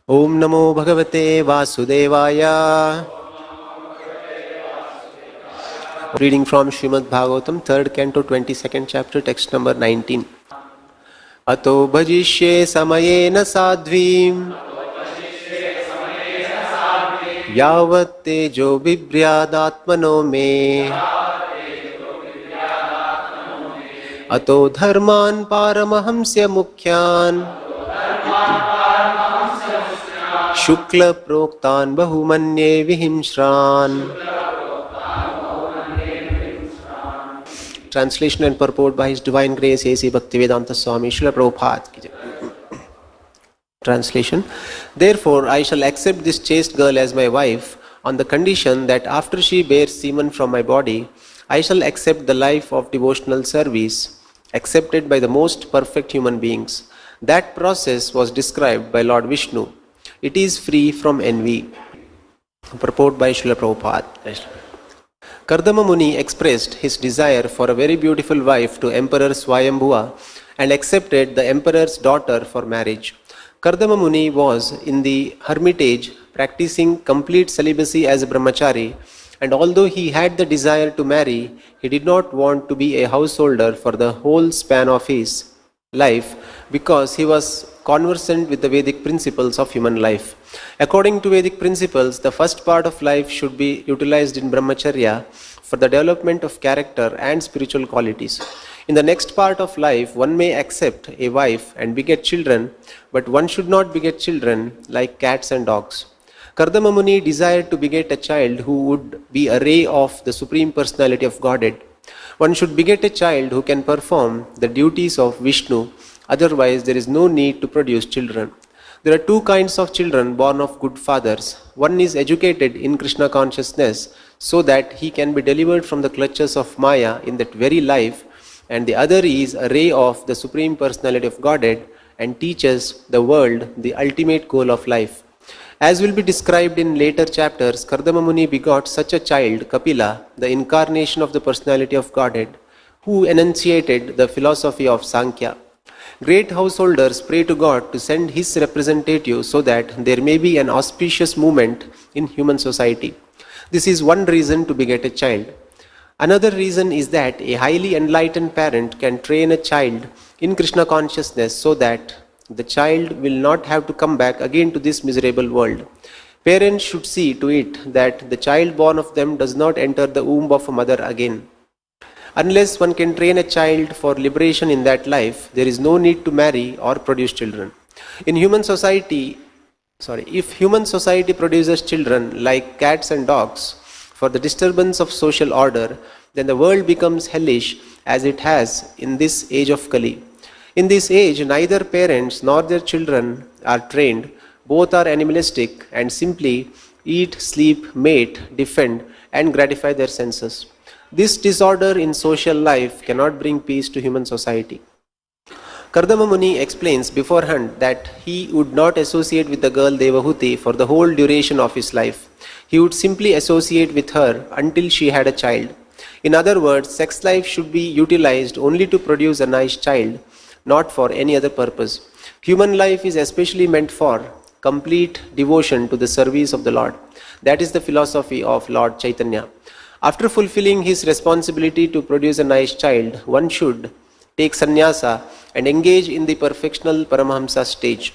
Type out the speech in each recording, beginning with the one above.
Om Namo Bhagavate Vasudevaya. Reading from Srimad Bhagavatam, 3rd Canto, 22nd chapter, text number 19. Ato bhajishye samayena sadvim yavat tejo vibhryadatmano me ato dharman paramahamsya mukhyan shukla proktan bahumanye vihimshran. Translation and purport by His Divine Grace A.C. Bhaktivedanta Swami, Srila Prabhupada. Translation. Therefore, I shall accept this chaste girl as my wife on the condition that after she bears semen from my body, I shall accept the life of devotional service accepted by the most perfect human beings. That process was described by Lord Vishnu. It is free from envy. Purport by Srila Prabhupada. Kardama Muni expressed his desire for a very beautiful wife to Emperor Swayambhuva and accepted the emperor's daughter for marriage. Kardama Muni was in the hermitage practicing complete celibacy as a brahmachari, and although he had the desire to marry, he did not want to be a householder for the whole span of his life because he was conversant with the Vedic principles of human life. According to Vedic principles, the first part of life should be utilized in brahmacharya for the development of character and spiritual qualities. In the next part of life, one may accept a wife and beget children, but one should not beget children like cats and dogs. Kardama Muni desired to beget a child who would be a ray of the Supreme Personality of Godhead. One should beget a child who can perform the duties of Vishnu, otherwise there is no need to produce children. There are two kinds of children born of good fathers. One is educated in Krishna consciousness so that he can be delivered from the clutches of Maya in that very life, and the other is a ray of the Supreme Personality of Godhead and teaches the world the ultimate goal of life. As will be described in later chapters, Kardama Muni begot such a child, Kapila, the incarnation of the Personality of Godhead, who enunciated the philosophy of Sankhya. Great householders pray to God to send His representative so that there may be an auspicious movement in human society. This is one reason to beget a child. Another reason is that a highly enlightened parent can train a child in Krishna consciousness so that the child will not have to come back again to this miserable world. Parents should see to it that the child born of them does not enter the womb of a mother again. Unless one can train a child for liberation in that life, there is no need to marry or produce children. If human society produces children like cats and dogs for the disturbance of social order, then the world becomes hellish as it has in this age of Kali. In this age, neither parents nor their children are trained. Both are animalistic and simply eat, sleep, mate, defend, and gratify their senses. This disorder in social life cannot bring peace to human society. Kardama Muni explains beforehand that he would not associate with the girl Devahuti for the whole duration of his life. He would simply associate with her until she had a child. In other words, sex life should be utilized only to produce a nice child, not for any other purpose. Human life is especially meant for complete devotion to the service of the Lord. That is the philosophy of Lord Chaitanya. After fulfilling his responsibility to produce a nice child, one should take sannyasa and engage in the perfectional Paramahamsa stage.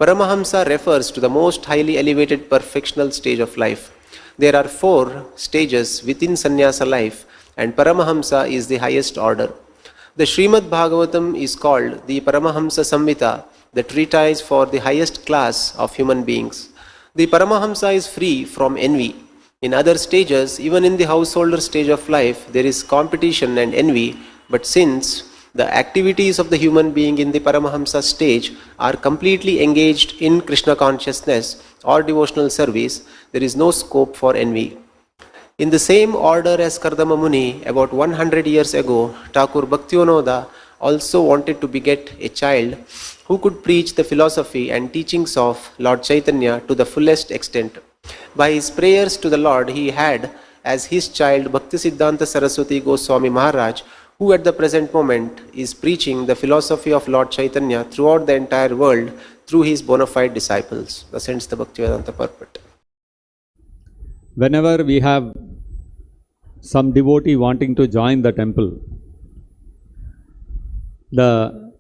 Paramahamsa refers to the most highly elevated perfectional stage of life. There are 4 stages within sannyasa life, and Paramahamsa is the highest order. The Srimad Bhagavatam is called the Paramahamsa Samhita, the treatise for the highest class of human beings. The Paramahamsa is free from envy. In other stages, even in the householder stage of life, there is competition and envy, but since the activities of the human being in the Paramahamsa stage are completely engaged in Krishna consciousness or devotional service, there is no scope for envy. In the same order as Kardama Muni, about 100 years ago, Thakur Bhaktivinoda also wanted to beget a child who could preach the philosophy and teachings of Lord Chaitanya to the fullest extent. By his prayers to the Lord, he had as his child Bhaktisiddhanta Saraswati Goswami Maharaj, who at the present moment is preaching the philosophy of Lord Chaitanya throughout the entire world through his bona fide disciples. Thus ends the Bhaktivedanta purport. Whenever we have some devotee wanting to join the temple, the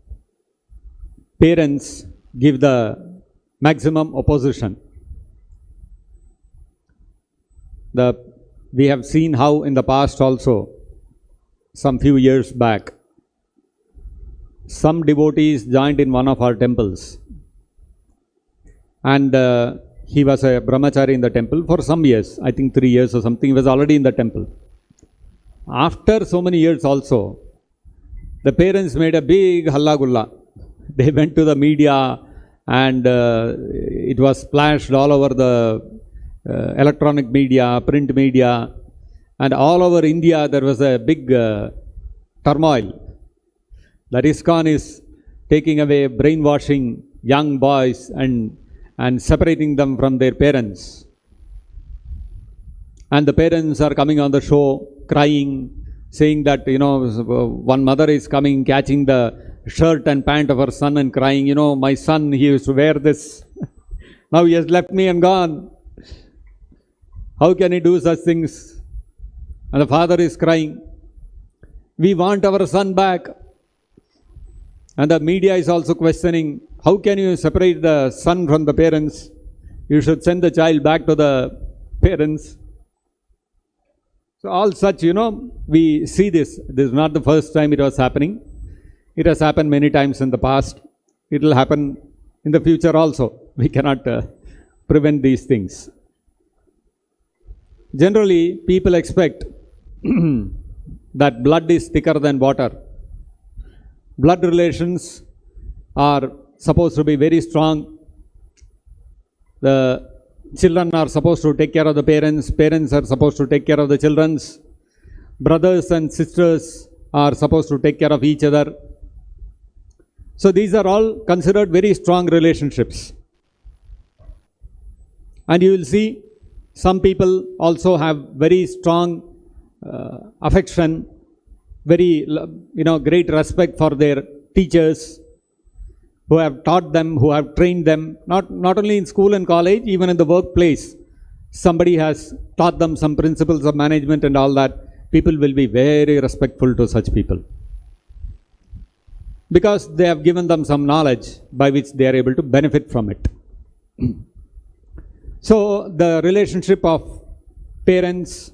parents give the maximum opposition. We have seen how in the past also, some few years back, some devotees joined in one of our temples, and he was a brahmachari in the temple for some years, I think 3 years or something. He was already in the temple. After so many years also, the parents made a big halla gulla. They went to the media, and it was splashed all over the electronic media, print media, and all over India there was a big turmoil. That ISKCON is taking away, brainwashing young boys and separating them from their parents. And the parents are coming on the show crying, saying that, one mother is coming, catching the shirt and pant of her son and crying, my son, he used to wear this. Now he has left me and gone. How can he do such things? And the father is crying. We want our son back. And the media is also questioning, how can you separate the son from the parents? You should send the child back to the parents. So all such, we see this. This is not the first time it was happening. It has happened many times in the past. It will happen in the future also. We cannot prevent these things. Generally, people expect that blood is thicker than water. Blood relations are supposed to be very strong. The children are supposed to take care of the parents. Parents are supposed to take care of the children. Brothers and sisters are supposed to take care of each other. So these are all considered very strong relationships. And you will see some people also have very strong affection, very great respect for their teachers who have taught them, who have trained them, not only in school and college, even in the workplace. Somebody has taught them some principles of management and all that. People will be very respectful to such people, because they have given them some knowledge by which they are able to benefit from it. So the relationship of parents,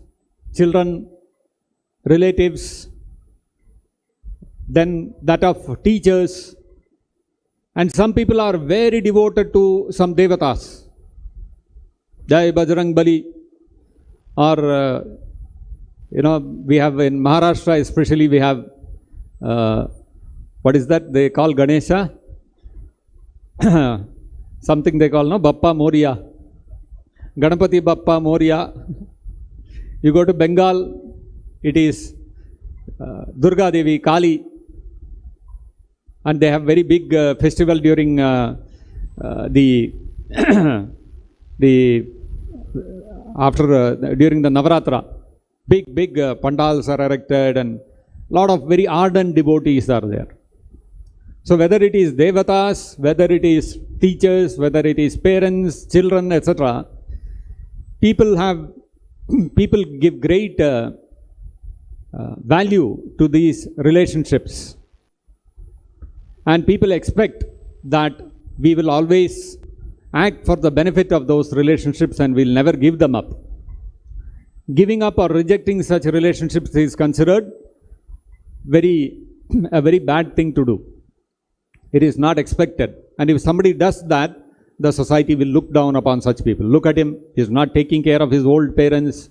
children, relatives, then that of teachers, and some people are very devoted to some devatas. Jai Bajrang Bali, or we have in Maharashtra especially, we have what is that they call Ganesha? Something they call Bappa Moria. Ganapati Bappa Moria. You go to Bengal, it is Durga Devi, Kali, and they have very big festival during during the Navratra. Big pandals are erected, and lot of very ardent devotees are there. So whether it is devatas, whether it is teachers, whether it is parents, children, etc., people give great value to these relationships, and people expect that we will always act for the benefit of those relationships and will never give them up. Giving up or rejecting such relationships is considered a very bad thing to do. It is not expected, and if somebody does that, the society will look down upon such people. Look at him, he is not taking care of his old parents,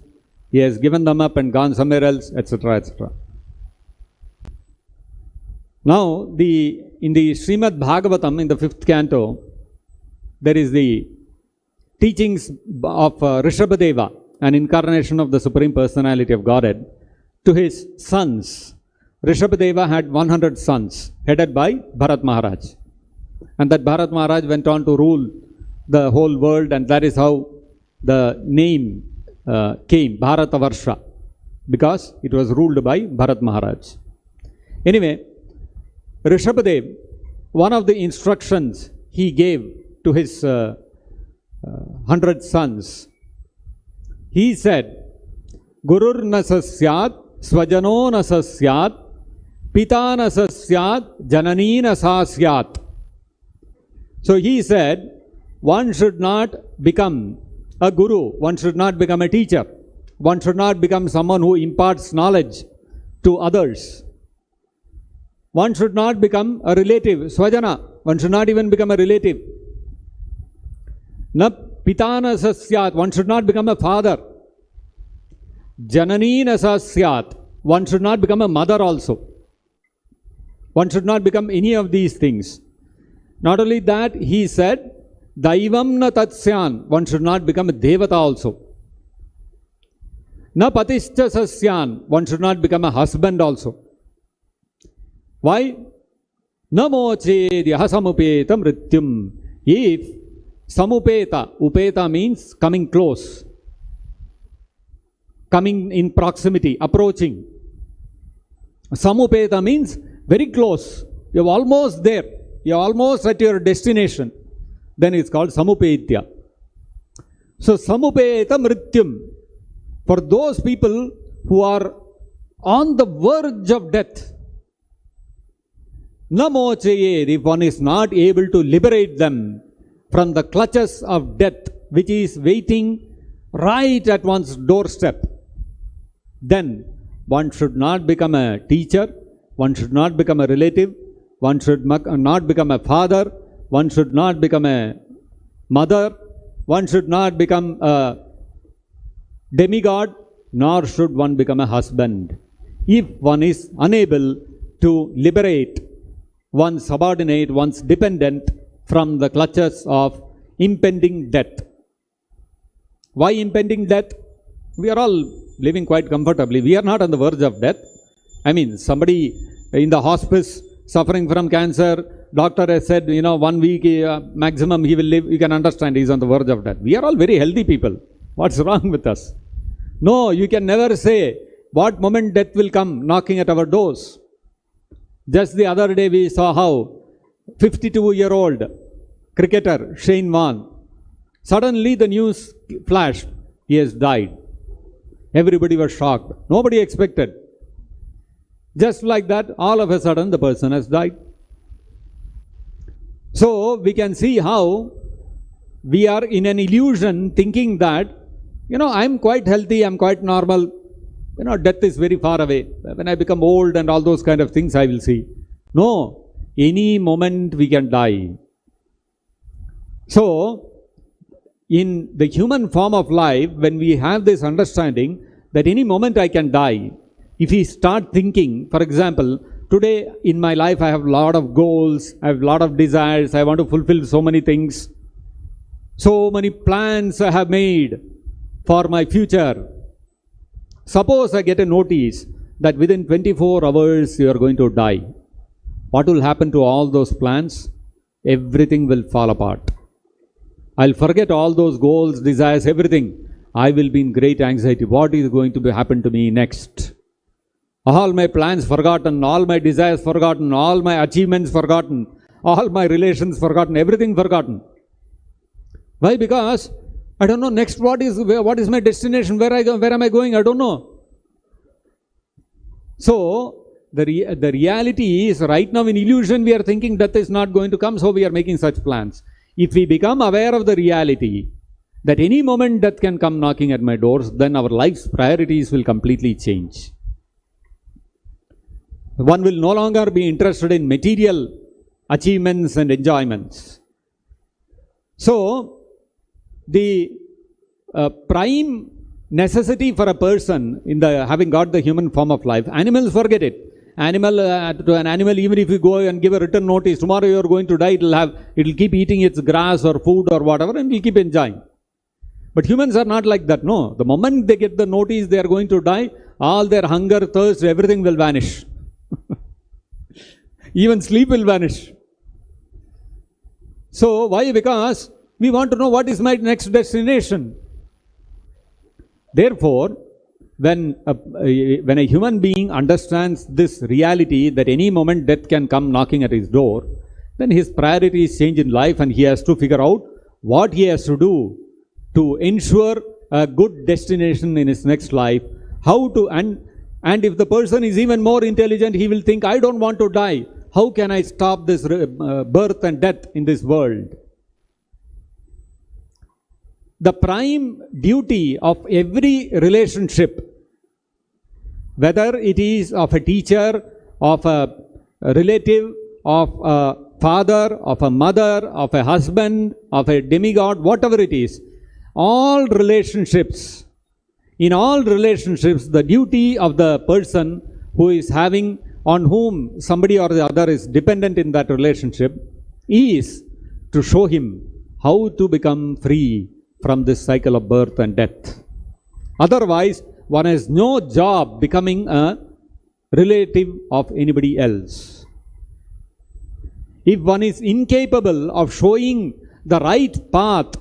he has given them up and gone somewhere else, etc., etc. Now, in the Srimad Bhagavatam, in the 5th canto, there is the teachings of Rishabhadeva, an incarnation of the Supreme Personality of Godhead, to his sons. Rishabhadeva had 100 sons, headed by Bharat Maharaj. And that Bharat Maharaj went on to rule the whole world, and that is how the name came, Bharatavarsha, because it was ruled by Bharat Maharaj. Anyway, Rishabhadev, one of the instructions he gave to his 100 sons. He said, Gurur nasasyat, swajano nasasyat, pita nasasyat, janani nasasyat. So he said, one should not become a guru, one should not become a teacher, one should not become someone who imparts knowledge to others. One should not become a relative, swajana, one should not even become a relative. Na pitana sasyat, one should not become a father. Janani nasasyat, one should not become a mother also. One should not become any of these things. Not only that, he said, Daivam na tatsyan, one should not become a devata also. Na patischa sasyan, one should not become a husband also. Why? Namo chedyaha samupeta mrityum. If samupeta, upeta means coming close, coming in proximity, approaching. Samupeta means very close. You're almost there. You're almost at your destination. Then it's called samupetya. So samupeta mrityum. For those people who are on the verge of death, namo chayed, if one is not able to liberate them from the clutches of death, which is waiting right at one's doorstep, then one should not become a teacher, one should not become a relative, one should not become a father, one should not become a mother, one should not become a demigod, nor should one become a husband. If one is unable to liberate one's subordinate, one's dependent from the clutches of impending death. Why impending death? We are all living quite comfortably. We are not on the verge of death. I mean, somebody in the hospice suffering from cancer, doctor has said, 1 week maximum he will live. You can understand he is on the verge of death. We are all very healthy people. What's wrong with us? No, you can never say what moment death will come knocking at our doors. Just the other day we saw how 52-year-old cricketer Shane Warne, suddenly the news flashed, he has died. Everybody was shocked. Nobody expected. Just like that, all of a sudden the person has died. So we can see how we are in an illusion thinking that, I'm quite healthy, I'm quite normal. Death is very far away. When I become old and all those kind of things I will see. No, any moment we can die. So, in the human form of life, when we have this understanding that any moment I can die, if we start thinking, for example, today in my life I have a lot of goals, I have a lot of desires, I want to fulfill so many things, so many plans I have made for my future. Suppose I get a notice that within 24 hours you are going to die. What will happen to all those plans? Everything will fall apart. I'll forget all those goals, desires, everything. I will be in great anxiety. What is going to happen to me next? All my plans forgotten, all my desires forgotten, all my achievements forgotten, all my relations forgotten, everything forgotten. Why? Because I don't know next what is my destination, where am I going, I don't know. So the reality is right now in illusion we are thinking death is not going to come, so we are making such plans. If we become aware of the reality that any moment death can come knocking at my doors, then our life's priorities will completely change. One will no longer be interested in material achievements and enjoyments. So the prime necessity for a person in the having got the human form of life, animals forget it. To an animal, even if you go and give a written notice, tomorrow you are going to die, it will keep eating its grass or food or whatever and will keep enjoying. But humans are not like that, no. The moment they get the notice they are going to die, all their hunger, thirst, everything will vanish. Even sleep will vanish. So why? Because we want to know what is my next destination. Therefore, when a human being understands this reality that any moment death can come knocking at his door, then his priorities change in life and he has to figure out what he has to do to ensure a good destination in his next life. How to, and if the person is even more intelligent, he will think, I don't want to die. How can I stop this birth and death in this world? The prime duty of every relationship, whether it is of a teacher, of a relative, of a father, of a mother, of a husband, of a demigod, whatever it is, all relationships, in all relationships, the duty of the person who is having, on whom somebody or the other is dependent in that relationship, is to show him how to become free from this cycle of birth and death. Otherwise, one has no job becoming a relative of anybody else. If one is incapable of showing the right path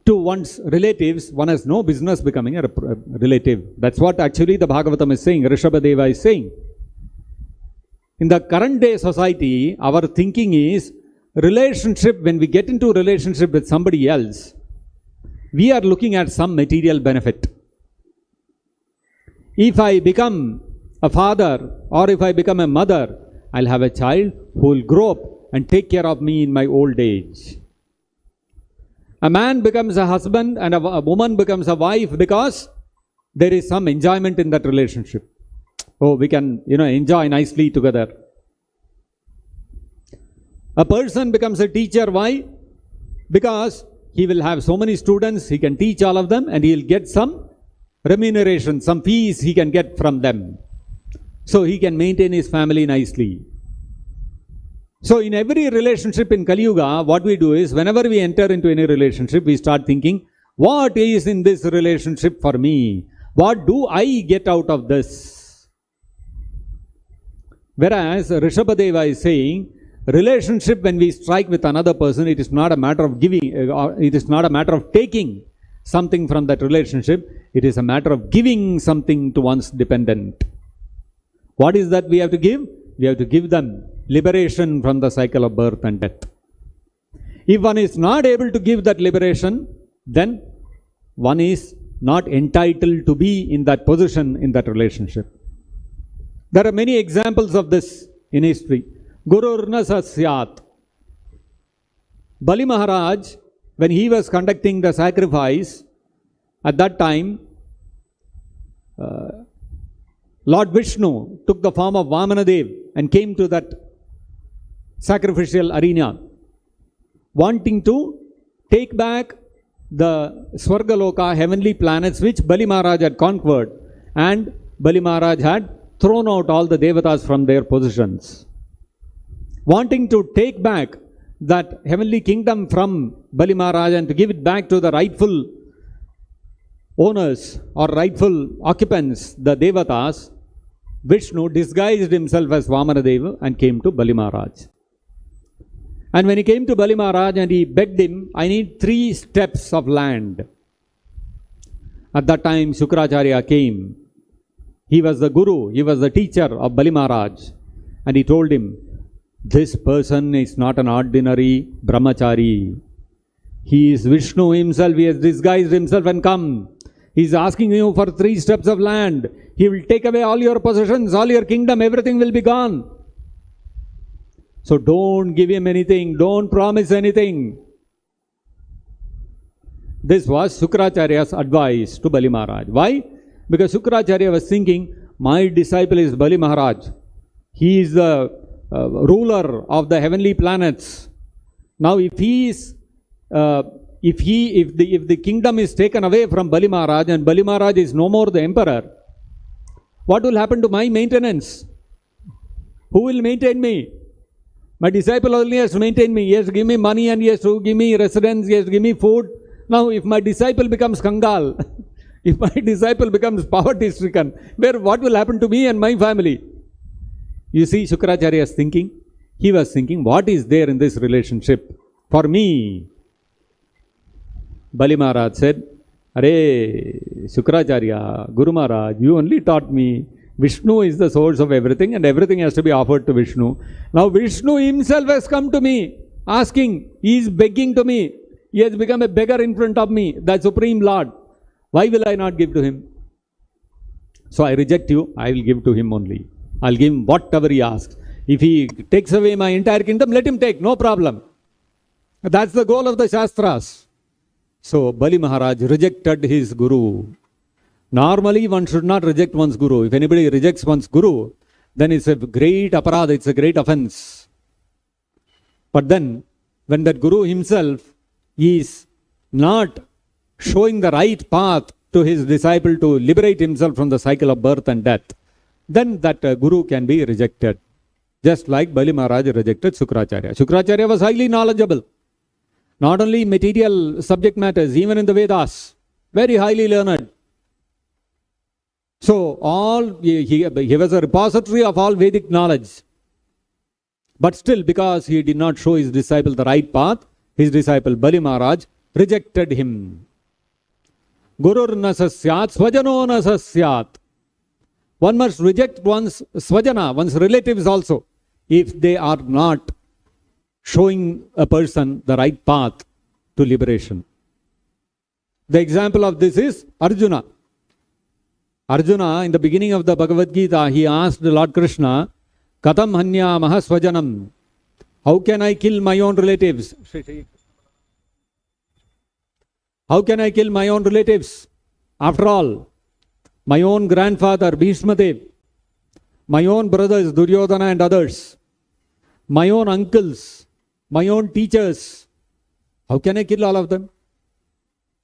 to one's relatives, one has no business becoming a relative. That's what actually the Bhagavatam is saying, Rishabhadeva is saying. In the current day society, our thinking is relationship, when we get into relationship with somebody else, we are looking at some material benefit. If I become a father or if I become a mother, I'll have a child who will grow up and take care of me in my old age. A man becomes a husband and a woman becomes a wife because there is some enjoyment in that relationship. Oh, we can, enjoy nicely together. A person becomes a teacher. Why? Because he will have so many students, he can teach all of them and he will get some remuneration, some fees he can get from them. So he can maintain his family nicely. So in every relationship in Kali Yuga, what we do is, whenever we enter into any relationship, we start thinking, what is in this relationship for me? What do I get out of this? Whereas Rishabhadeva is saying, relationship, when we strike with another person, it is not a matter of giving, it is not a matter of taking something from that relationship, it is a matter of giving something to one's dependent. What is that we have to give? We have to give them liberation from the cycle of birth and death. If one is not able to give that liberation, then one is not entitled to be in that position in that relationship. There are many examples of this in history. Gururna Sasyat. Bali Maharaj, when he was conducting the sacrifice, at that time, Lord Vishnu took the form of Vamanadev and came to that sacrificial arena, wanting to take back the Swargaloka, heavenly planets, which Bali Maharaj had conquered, and Bali Maharaj had thrown out all the devatas from their positions. Wanting to take back that heavenly kingdom from Bali Maharaj and to give it back to the rightful owners or rightful occupants, the devatas, Vishnu disguised himself as Vamanadeva and came to Bali Maharaj. And when he came to Bali Maharaj and he begged him, I need 3 steps of land. At that time, Shukracharya came. He was the guru, he was the teacher of Bali Maharaj. And he told him, this person is not an ordinary brahmachari. He is Vishnu himself, he has disguised himself and come. He is asking you for 3 steps of land. He will take away all your possessions, all your kingdom, everything will be gone. So don't give him anything, don't promise anything. This was Shukracharya's advice to Bali Maharaj. Why? Because Shukracharya was thinking, my disciple is Bali Maharaj. He is the ruler of the heavenly planets. Now if he is, if the kingdom is taken away from Bali Maharaj and Bali Maharaj is no more the emperor, what will happen to my maintenance? Who will maintain me? My disciple only has to maintain me. He has to give me money and he has to give me residence, he has to give me food. Now if my disciple becomes Kangal, if my disciple becomes poverty-stricken, what will happen to me and my family? You see Shukracharya's thinking? He was thinking, what is there in this relationship for me? Bali Maharaj said, Arey, Shukracharya, Guru Maharaj, you only taught me Vishnu is the source of everything and everything has to be offered to Vishnu. Now Vishnu himself has come to me asking, he is begging to me. He has become a beggar in front of me, the Supreme Lord. Why will I not give to him? So I reject you, I will give to him only. I'll give him whatever he asks. If he takes away my entire kingdom, let him take, no problem. That's the goal of the Shastras. So Bali Maharaj rejected his Guru. Normally one should not reject one's Guru. If anybody rejects one's Guru, then it's a great aparadha, it's a great offense. But then, when that Guru himself is not showing the right path to his disciple to liberate himself from the cycle of birth and death, then that Guru can be rejected. Just like Bali Maharaj rejected Shukracharya. Shukracharya was highly knowledgeable. Not only material subject matters, even in the Vedas. Very highly learned. So, he was a repository of all Vedic knowledge. But still, because he did not show his disciple the right path, his disciple Bali Maharaj rejected him. Gurur nasasyat, swajano nasasyat. One must reject one's swajana, one's relatives also, if they are not showing a person the right path to liberation. The example of this is Arjuna. Arjuna, in the beginning of the Bhagavad Gita, he asked Lord Krishna, Katam hanya mahaswajanam. How can I kill my own relatives? How can I kill my own relatives? After all, my own grandfather Bhishmadev, my own brothers Duryodhana and others, my own uncles, my own teachers, how can I kill all of them?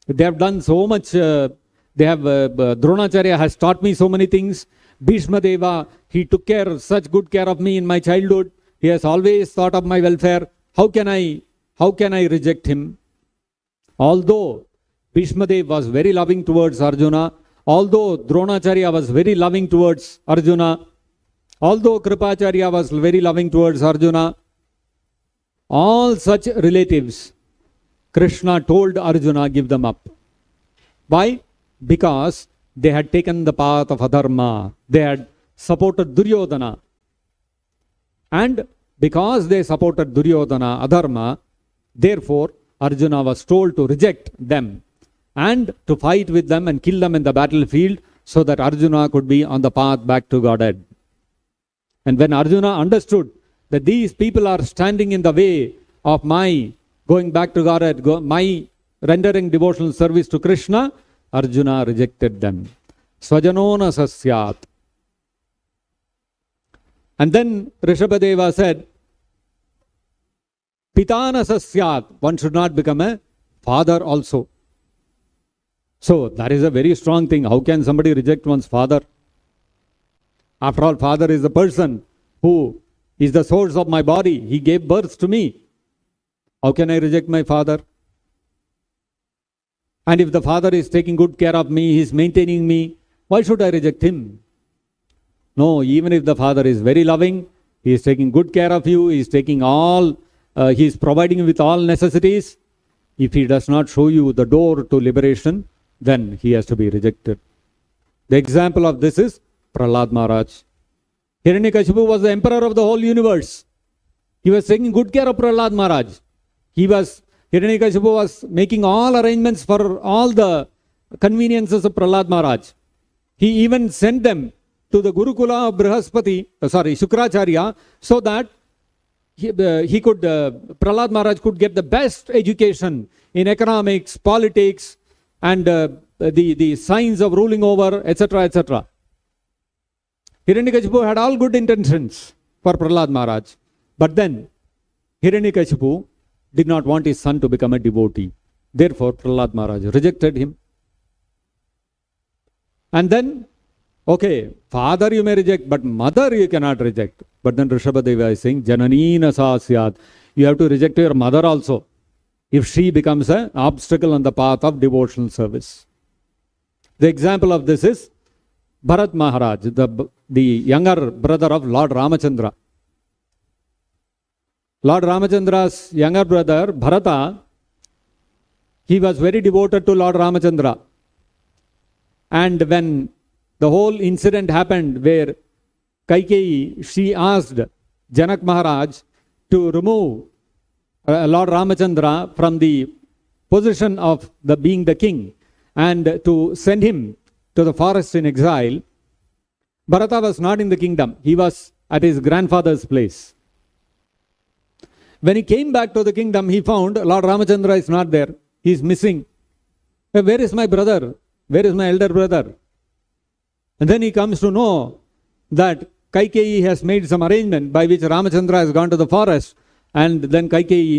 They have done so much, Dronacharya has taught me so many things. Bhishmadeva, he took such good care of me in my childhood. He has always thought of my welfare. How can I reject him? Although Bhishmadev was very loving towards Arjuna, although Dronacharya was very loving towards Arjuna, although Kripacharya was very loving towards Arjuna, all such relatives, Krishna told Arjuna, give them up. Why? Because they had taken the path of adharma. They had supported Duryodhana. And because they supported Duryodhana, adharma, therefore Arjuna was told to reject them and to fight with them and kill them in the battlefield so that Arjuna could be on the path back to Godhead. And when Arjuna understood that these people are standing in the way of my going back to Godhead, my rendering devotional service to Krishna, Arjuna rejected them. Swajanona sasyat. And then Rishabhadeva said, Pitana sasyat. One should not become a father also. So that is a very strong thing. How can somebody reject one's father? After all, father is the person who is the source of my body. He gave birth to me. How can I reject my father? And if the father is taking good care of me, he is maintaining me, why should I reject him? No, even if the father is very loving, he is taking good care of you, he is providing you with all necessities. If he does not show you the door to liberation, then he has to be rejected. The example of this is Prahlad Maharaj. Hiranyakashipu was the emperor of the whole universe. He was taking good care of Prahlad Maharaj. Hiranyakashipu was making all arrangements for all the conveniences of Prahlad Maharaj. He even sent them to the Gurukula of Shukracharya, so that Prahlad Maharaj could get the best education in economics, politics, and the science of ruling over, etc., etc. Hiranyakashipu had all good intentions for Prahlad Maharaj. But then, Hiranyakashipu did not want his son to become a devotee. Therefore, Prahlad Maharaj rejected him. And then, okay, father you may reject, but mother you cannot reject. But then Rishabhadeva is saying, Janani nasasyat. You have to reject your mother also, if she becomes an obstacle on the path of devotional service. The example of this is Bharat Maharaj, the younger brother of Lord Ramachandra. Lord Ramachandra's younger brother, Bharata, he was very devoted to Lord Ramachandra. And when the whole incident happened where Kaikeyi, she asked Janak Maharaj to remove Lord Ramachandra from the position of being the king and to send him to the forest in exile. Bharata was not in the kingdom. He was at his grandfather's place. When he came back to the kingdom, he found Lord Ramachandra is not there. He is missing. Where is my brother? Where is my elder brother? And then he comes to know that Kaikeyi has made some arrangement by which Ramachandra has gone to the forest, and then Kaikeyi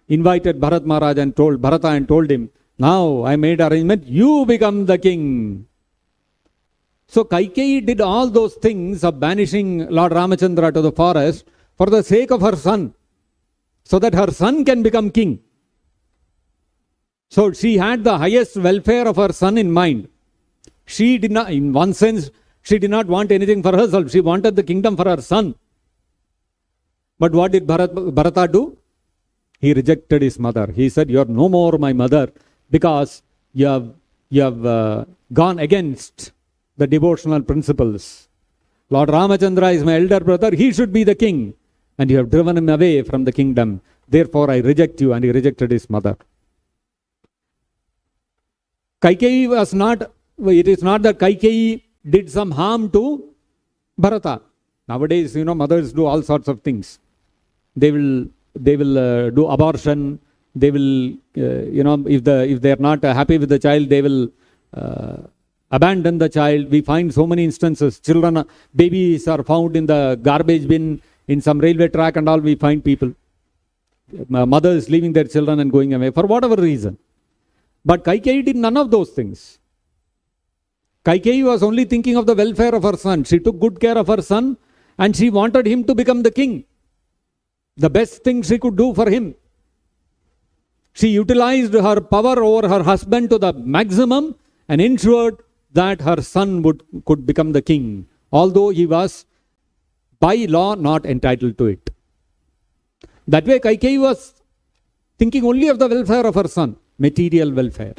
invited Bharat Maharaj and told Bharata and told him, now I made arrangement, you become the king. So Kaikeyi did all those things of banishing Lord Ramachandra to the forest for the sake of her son, so that her son can become king. So she had the highest welfare of her son in mind. She did not, in one sense, she did not want anything for herself. She wanted the kingdom for her son. But what did Bharata do? He rejected his mother. He said, you are no more my mother because you have gone against the devotional principles. Lord Ramachandra is my elder brother. He should be the king. And you have driven him away from the kingdom. Therefore, I reject you. And he rejected his mother. Kaikeyi was not, it is not that Kaikeyi did some harm to Bharata. Nowadays, mothers do all sorts of things. They will do abortion. They will, if they are not happy with the child, they will abandon the child. We find so many instances. Children, babies are found in the garbage bin, in some railway track and all. We find people, mothers leaving their children and going away for whatever reason. But Kaikeyi did none of those things. Kaikeyi was only thinking of the welfare of her son. She took good care of her son and she wanted him to become the king. The best thing she could do for him. She utilized her power over her husband to the maximum and ensured that her son could become the king, although he was by law not entitled to it. That way Kaikeyi was thinking only of the welfare of her son, material welfare.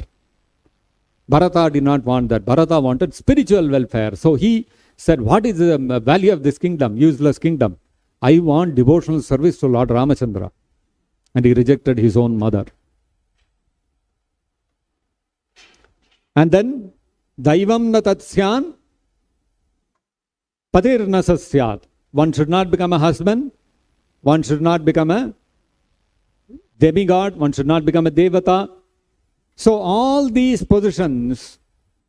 Bharata did not want that. Bharata wanted spiritual welfare. So he said, what is the value of this kingdom, useless kingdom? I want devotional service to Lord Ramachandra. And he rejected his own mother. And then, Daivam na tatsyan, patir na sasyat. One should not become a husband. One should not become a demigod. One should not become a devata. So all these positions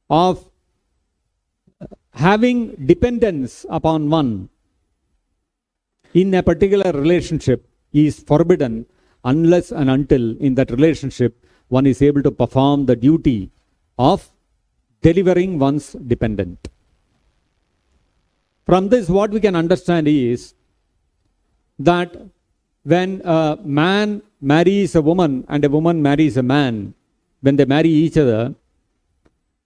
of having dependence upon one in a particular relationship is forbidden unless and until in that relationship one is able to perform the duty of delivering one's dependent. From this, what we can understand is that when a man marries a woman and a woman marries a man, when they marry each other,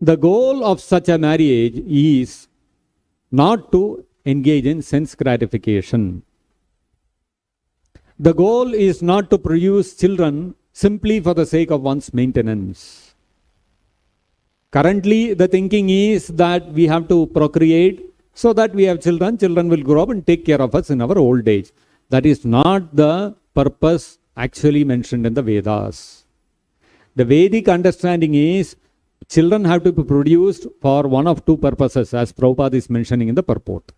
the goal of such a marriage is not to engage in sense gratification. The goal is not to produce children simply for the sake of one's maintenance. Currently, the thinking is that we have to procreate so that we have children. Children will grow up and take care of us in our old age. That is not the purpose actually mentioned in the Vedas. The Vedic understanding is children have to be produced for one of two purposes, as Prabhupada is mentioning in the purport.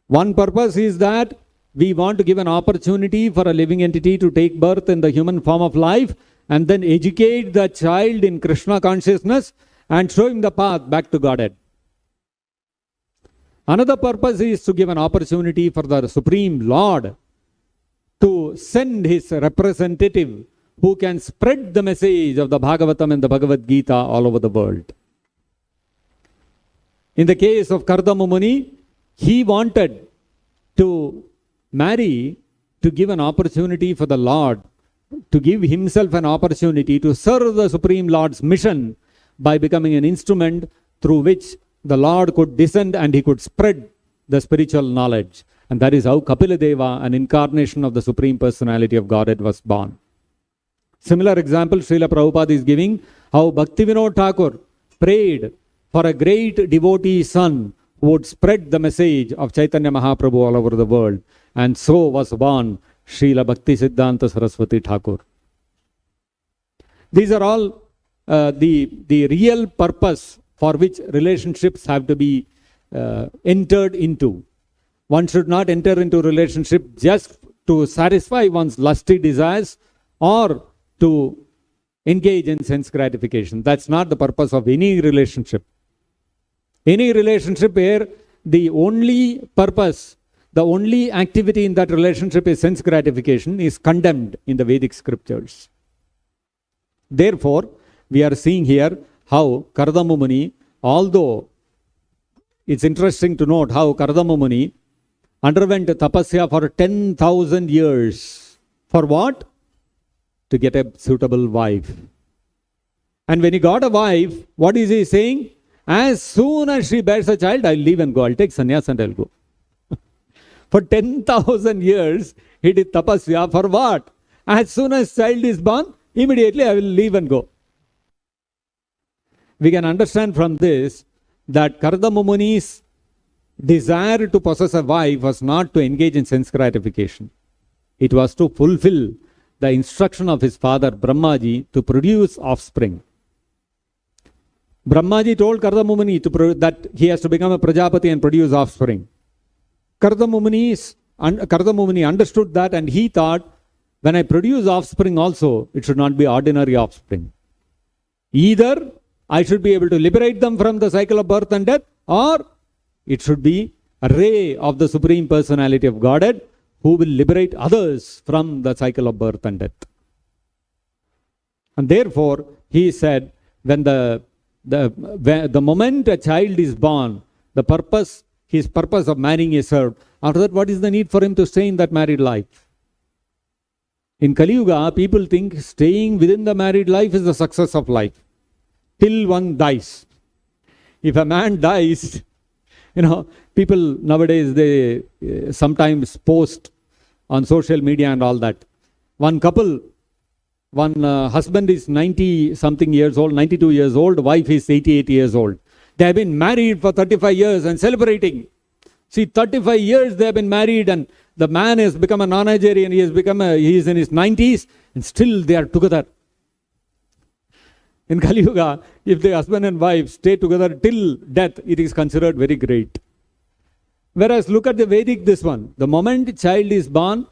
One purpose is that we want to give an opportunity for a living entity to take birth in the human form of life and then educate the child in Krishna consciousness and show him the path back to Godhead. Another purpose is to give an opportunity for the Supreme Lord to send his representative who can spread the message of the Bhagavatam and the Bhagavad Gita all over the world. In the case of Kardama Muni, he wanted to marry to give an opportunity for the Lord, to give himself an opportunity to serve the Supreme Lord's mission by becoming an instrument through which the Lord could descend and he could spread the spiritual knowledge. And that is how Kapila Deva, an incarnation of the Supreme Personality of Godhead, was born. Similar example Srila Prabhupada is giving how Bhaktivedanta Thakur prayed for a great devotee son who would spread the message of Chaitanya Mahaprabhu all over the world. And so was born Srila Bhaktisiddhanta Saraswati Thakur. These are all the real purpose for which relationships have to be entered into. One should not enter into relationship just to satisfy one's lusty desires or to engage in sense gratification. That's not the purpose of any relationship. Any relationship where the only purpose, the only activity in that relationship is sense gratification is condemned in the Vedic scriptures. Therefore, we are seeing here how Kardama Muni, although it's interesting to note how Kardama Muni underwent tapasya for 10,000 years. For what? To get a suitable wife. And when he got a wife, what is he saying? As soon as she bears a child, I'll leave and go. I'll take sannyas and I'll go. For 10,000 years, he did tapasya for what? As soon as child is born, immediately I will leave and go. We can understand from this that Kardama Muni's desire to possess a wife was not to engage in sense gratification. It was to fulfill the instruction of his father Brahmaji to produce offspring. Brahmaji told Kardama Muni that he has to become a Prajapati and produce offspring. Kardama Muni understood that, and he thought, when I produce offspring also, it should not be ordinary offspring. Either I should be able to liberate them from the cycle of birth and death, or it should be a ray of the Supreme Personality of Godhead who will liberate others from the cycle of birth and death. And therefore, he said, when the moment a child is born, his purpose of marrying is served. After that, what is the need for him to stay in that married life? In Kali Yuga, people think staying within the married life is the success of life. Till one dies. If a man dies, people nowadays, they sometimes post on social media and all that. One couple, one husband is 90-something years old, 92 years old, wife is 88 years old. They have been married for 35 years and celebrating. See, 35 years they have been married, and the man has become a non-Nigerian, he is in his 90s, and still they are together. In Kali Yuga, if the husband and wife stay together till death, it is considered very great. Whereas look at the Vedic, this one. The moment child is born,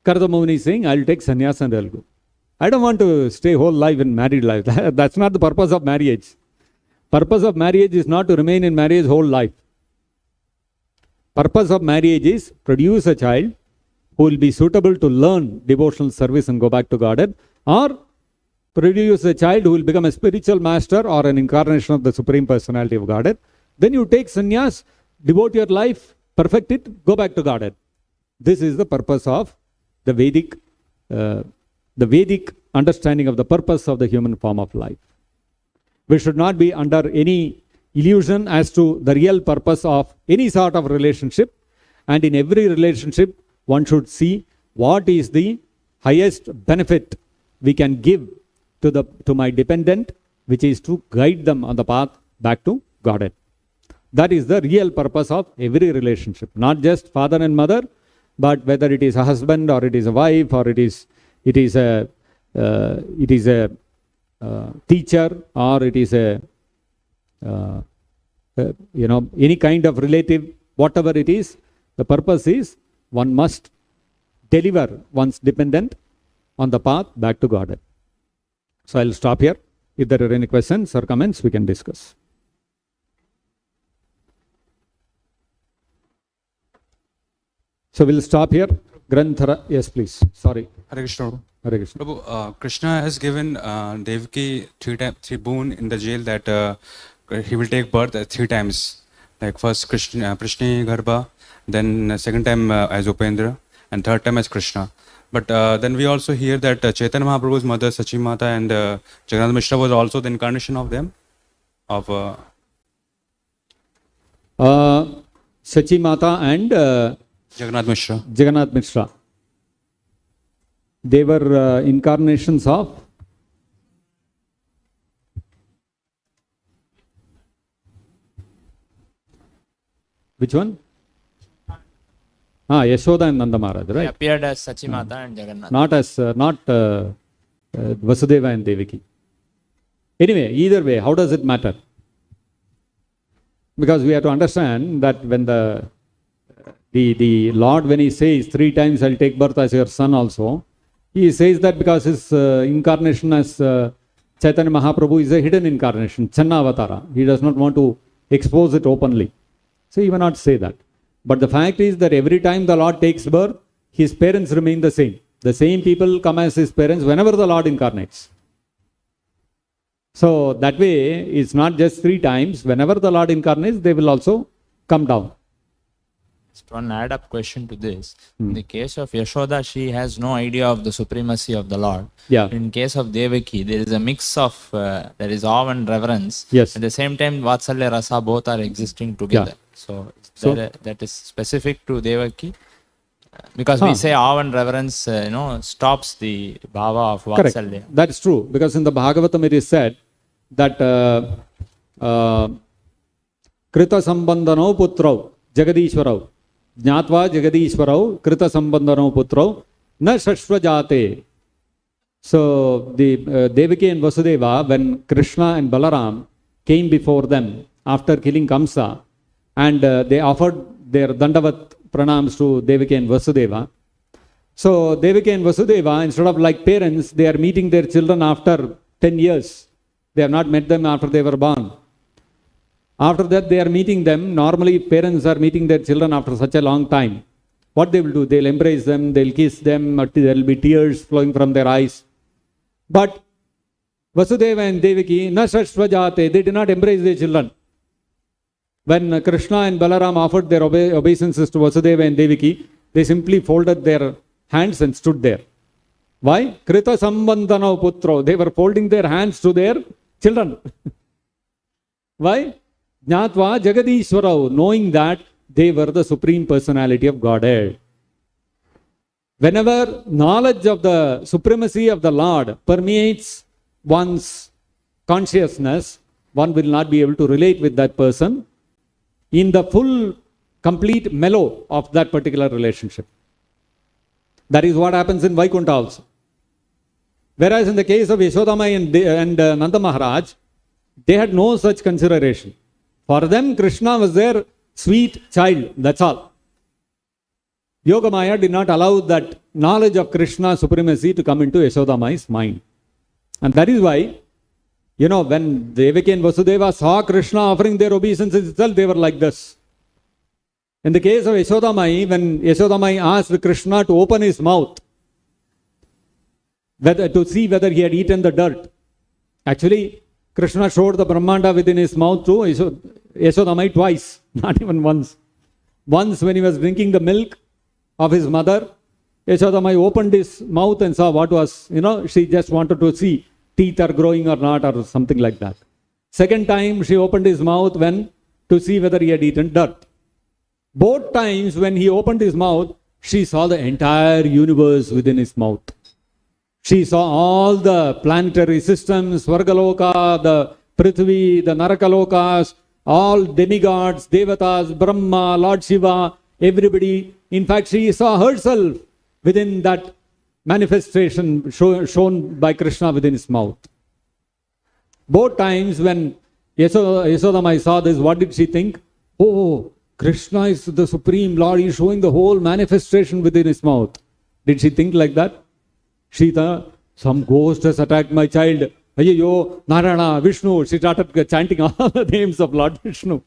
Kardama Muni is saying, I'll take sannyas and I'll go. I don't want to stay whole life in married life. That's not the purpose of marriage. Purpose of marriage is not to remain in marriage whole life. Purpose of marriage is produce a child who will be suitable to learn devotional service and go back to Godhead, or produce a child who will become a spiritual master or an incarnation of the Supreme Personality of Godhead. Then you take sannyas, devote your life, perfect it, go back to Godhead. This is the purpose of the Vedic understanding of the purpose of the human form of life. We should not be under any illusion as to the real purpose of any sort of relationship. And in every relationship, one should see what is the highest benefit we can give to my dependent, which is to guide them on the path back to Godhead. That is the real purpose of every relationship, not just father and mother, but whether it is a husband or it is a wife or it is a teacher or it is any kind of relative, whatever it is, the purpose is one must deliver one's dependent on the path back to Godhead. So I'll stop here. If there are any questions or comments, we can discuss. So we'll stop here. Granthara, yes, please. Sorry. Hare Krishna. Hare Krishna. Prabhu, Krishna has given Devaki three boon in the jail that he will take birth 3 times. Like first Krishna, Prishni Garbha, then second time as Upendra, and third time as Krishna. But then we also hear that Chaitanya Mahaprabhu's mother Sachi Mata and Jagannath Mishra was also the incarnation of them. Of Sachi Mata and Jagannath Mishra. Jagannath Mishra. They were incarnations of Which one? Yashoda and Nanda Maharaj, He right? appeared as Sachimata and Jagannath. Not Vasudeva and Devaki. Anyway, either way, how does it matter? Because we have to understand that when the Lord, when he says 3 times I'll take birth as your son also, he says that because his incarnation as Chaitanya Mahaprabhu is a hidden incarnation, Channa Avatara. He does not want to expose it openly. So he will not say that. But the fact is that every time the Lord takes birth, his parents remain the same. The same people come as his parents whenever the Lord incarnates. So that way, it's not just 3 times. Whenever the Lord incarnates, they will also come down. Just one add-up question to this. In the case of Yashoda, she has no idea of the supremacy of the Lord. Yeah. In case of Devaki, there is a mix of, there is awe and reverence. Yes. At the same time, Vatsalya Rasa both are existing together. So, that is specific to Devaki. Because we say awe and reverence, stops the bhava of Vatsalya. Correct. That's true. Because in the Bhagavatam it is said that Krita Sambandano Putrau Jagadishwarau Jnatva Jagadishwarau Krita Sambandano Putrau Na Shashvajate. So the Devaki and Vasudeva, when Krishna and Balaram came before them after killing Kamsa, and they offered their Dandavat pranams to Devaki and Vasudeva. So Devaki and Vasudeva, instead of like parents, they are meeting their children after 10 years. They have not met them after they were born. After that, they are meeting them. Normally, parents are meeting their children after such a long time. What they will do? They'll embrace them, they'll kiss them, there will be tears flowing from their eyes. But Vasudeva and Devaki, na shashvajate, they did not embrace their children. When Krishna and Balaram offered their obeisances to Vasudeva and Devaki, they simply folded their hands and stood there. Why? Krita Sambandano Putro. They were folding their hands to their children. Why? Jnatva Jagadishwarau, knowing that they were the Supreme Personality of Godhead. Whenever knowledge of the supremacy of the Lord permeates one's consciousness, one will not be able to relate with that person in the full, complete mellow of that particular relationship. That is what happens in Vaikuntha also. Whereas in the case of Yashodamai and Nanda Maharaj, they had no such consideration. For them, Krishna was their sweet child, that's all. Yogamaya did not allow that knowledge of Krishna's supremacy to come into Yashodamai's mind. And that is why, when Devaki and Vasudeva saw Krishna offering their obeisances itself, they were like this. In the case of Yashodamai, when Yashodamai asked Krishna to open his mouth, to see whether he had eaten the dirt, actually, Krishna showed the Brahmanda within his mouth to Yashodamai twice, not even once. Once when he was drinking the milk of his mother, Yashodamai opened his mouth and saw what was, she just wanted to see teeth are growing or not or something like that. Second time she opened his mouth to see whether he had eaten dirt. Both times when he opened his mouth, she saw the entire universe within his mouth. She saw all the planetary systems, Svargaloka, the Prithvi, the Narakalokas, all demigods, Devatas, Brahma, Lord Shiva, everybody. In fact, she saw herself within that manifestation shown by Krishna within his mouth. Both times when Yashodamai saw this, what did she think? Oh, Krishna is the Supreme Lord, he is showing the whole manifestation within his mouth. Did she think like that? She thought, some ghost has attacked my child. Ayyo, Narayana, Vishnu. She started chanting all the names of Lord Vishnu.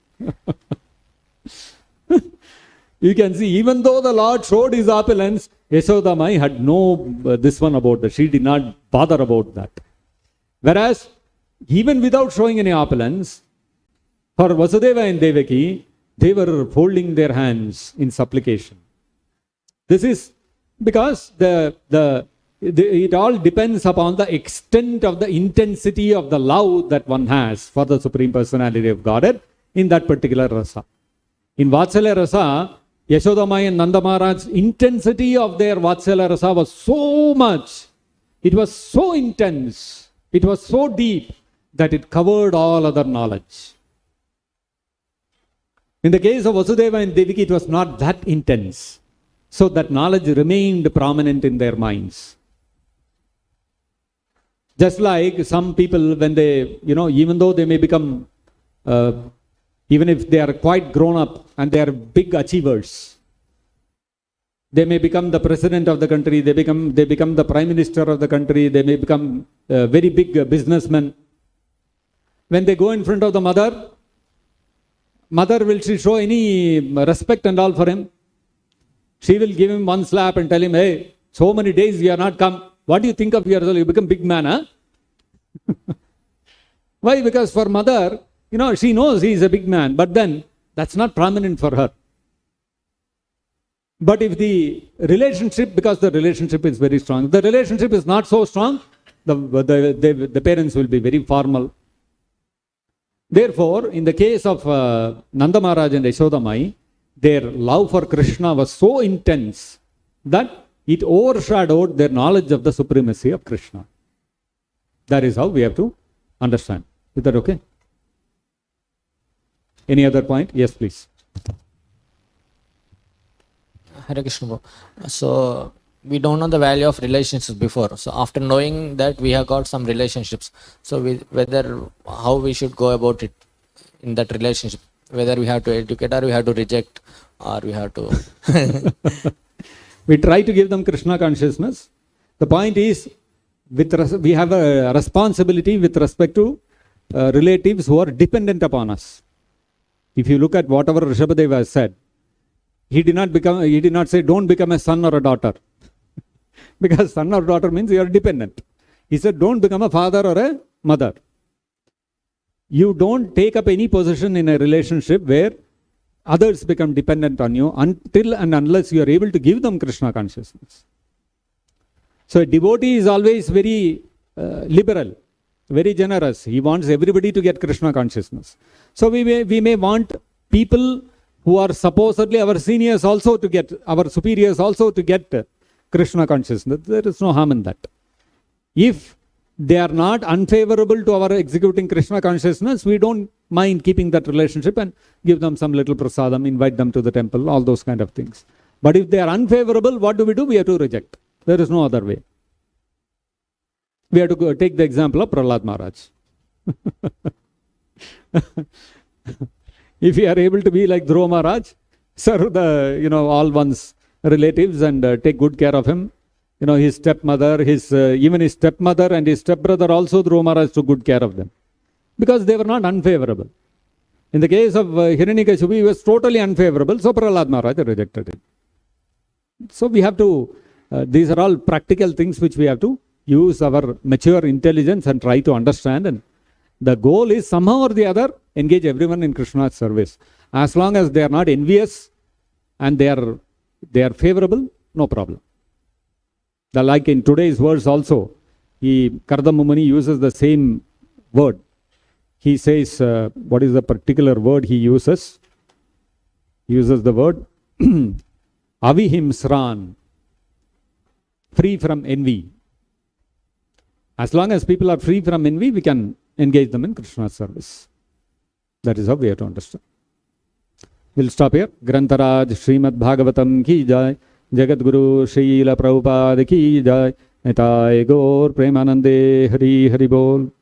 You can see, even though the Lord showed his opulence, Yashodamai had no this one about that. She did not bother about that. Whereas, even without showing any opulence, for Vasudeva and Devaki, they were folding their hands in supplication. This is because it all depends upon the extent of the intensity of the love that one has for the Supreme Personality of Godhead in that particular rasa. In Vatsalya rasa, Yashodamai and Nanda Maharaj's intensity of their Vatsalya rasa was so much, it was so intense, it was so deep that it covered all other knowledge. In the case of Vasudeva and Devaki, it was not that intense. So that knowledge remained prominent in their minds. Just like some people, when they, even though they may become, even if they are quite grown up and they are big achievers, they may become the president of the country, they become the prime minister of the country, they may become very big businessmen. When they go in front of the mother, will she show any respect and all for him? She will give him one slap and tell him, hey, so many days you have not come. What do you think of yourself? You become big man, huh? Why? Because for mother, she knows he is a big man, but then that's not prominent for her. But if the relationship, because the relationship is very strong, if the relationship is not so strong, the parents will be very formal. Therefore, in the case of Nanda Maharaj and Yashoda Mai, their love for Krishna was so intense that it overshadowed their knowledge of the supremacy of Krishna. That is how we have to understand. Is that okay? Any other point? Yes, please. Hare Krishna. So, we don't know the value of relationships before. So, after knowing that we have got some relationships, so how we should go about it in that relationship, whether we have to educate or we have to reject or we have to... We try to give them Krishna consciousness. The point is, we have a responsibility with respect to relatives who are dependent upon us. If you look at whatever Rishabhadeva has said, he did not say, don't become a son or a daughter. Because son or daughter means you are dependent. He said, don't become a father or a mother. You don't take up any position in a relationship where others become dependent on you until and unless you are able to give them Krishna consciousness. So a devotee is always very liberal, very generous. He wants everybody to get Krishna consciousness. So we may want people who are supposedly our seniors also to get, our superiors also to get Krishna consciousness. There is no harm in that. If they are not unfavorable to our executing Krishna consciousness, we don't mind keeping that relationship and give them some little prasadam, invite them to the temple, all those kind of things. But if they are unfavorable, what do? We have to reject. There is no other way. We have to take the example of Prahlad Maharaj. If we are able to be like Dhruva Maharaj, serve the, all one's relatives and take good care of him. His stepmother, even his stepmother and his stepbrother also, Dhruva Maharaj took good care of them. Because they were not unfavorable. In the case of Hiranyakashipu, he was totally unfavorable, so Prahlad Maharaj rejected him. So we have to, these are all practical things which we have to use our mature intelligence and try to understand. And the goal is somehow or the other, engage everyone in Krishna's service. As long as they are not envious and they are favorable, no problem. Like in today's verse also, Kardama Muni uses the same word. He says, what is the particular word he uses? He uses the word avihimsran, free from envy. As long as people are free from envy, we can engage them in Krishna's service. That is how we have to understand. We'll stop here. Grantaraj Srimad Bhagavatam ki jai. Jagat Guru Srila Prabhupada ki jai. Nitai Gaur Premanande Hari Hari Bol.